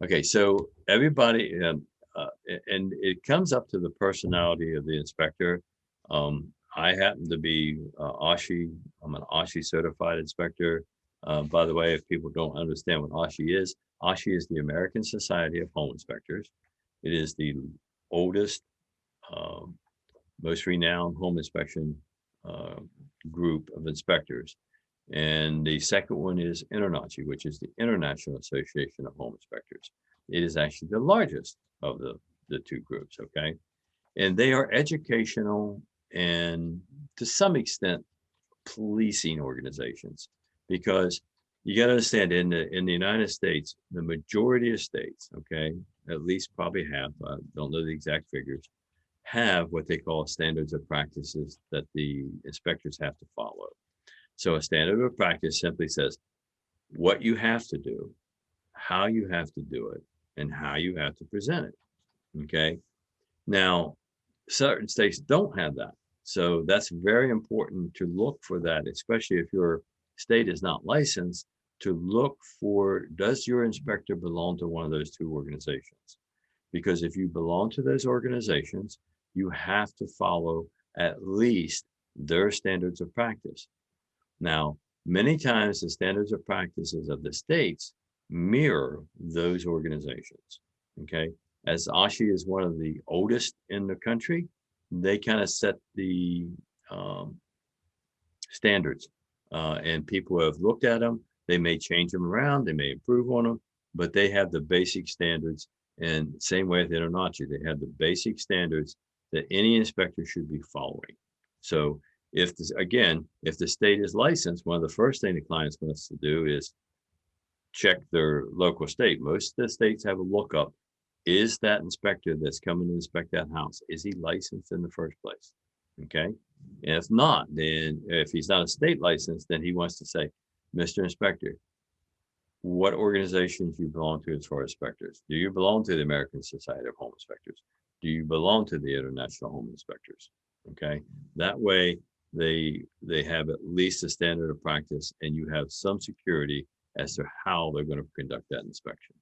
Okay, so everybody, and it comes up to the personality of the inspector. I happen to be ASHI. I'm an ASHI certified inspector. By the way, if people don't understand what ASHI is the American Society of Home Inspectors. It is the oldest, um, most renowned home inspection uh, group of inspectors. And the second one is InterNACHI, which is the International Association of Home Inspectors. It is actually the largest of the two groups, okay? And they are educational and to some extent policing organizations because you got to understand in the United States, the majority of states, okay, at least probably half, I don't know the exact figures, have what they call standards of practices that the inspectors have to follow. So a standard of practice simply says what you have to do, how you have to do it, and how you have to present it. Okay. Now, certain states don't have that. So that's very important to look for that, especially if your state is not licensed, to look for does your inspector belong to one of those two organizations? Because if you belong to those organizations, you have to follow at least their standards of practice. Now, many times the standards of practices of the states mirror those organizations. Okay. As ASHI is one of the oldest in the country, they kind of set the um, standards. And people have looked at them. They may change them around, they may improve on them, but they have the basic standards. And same way with InterNACHI, they have the basic standards that any inspector should be following. So if this, again, if the state is licensed, one of the first thing the clients want us to do is check their local state. Most of the states have a lookup. Is that inspector that's coming to inspect that house, is he licensed in the first place? Okay. And if not, then if he's not a state license, then he wants to say, Mr. Inspector, what organizations you belong to as far as inspectors? Do you belong to the American Society of Home Inspectors? Do you belong to the International Home Inspectors? Okay. That way they have at least a standard of practice and you have some security as to how they're going to conduct that inspection.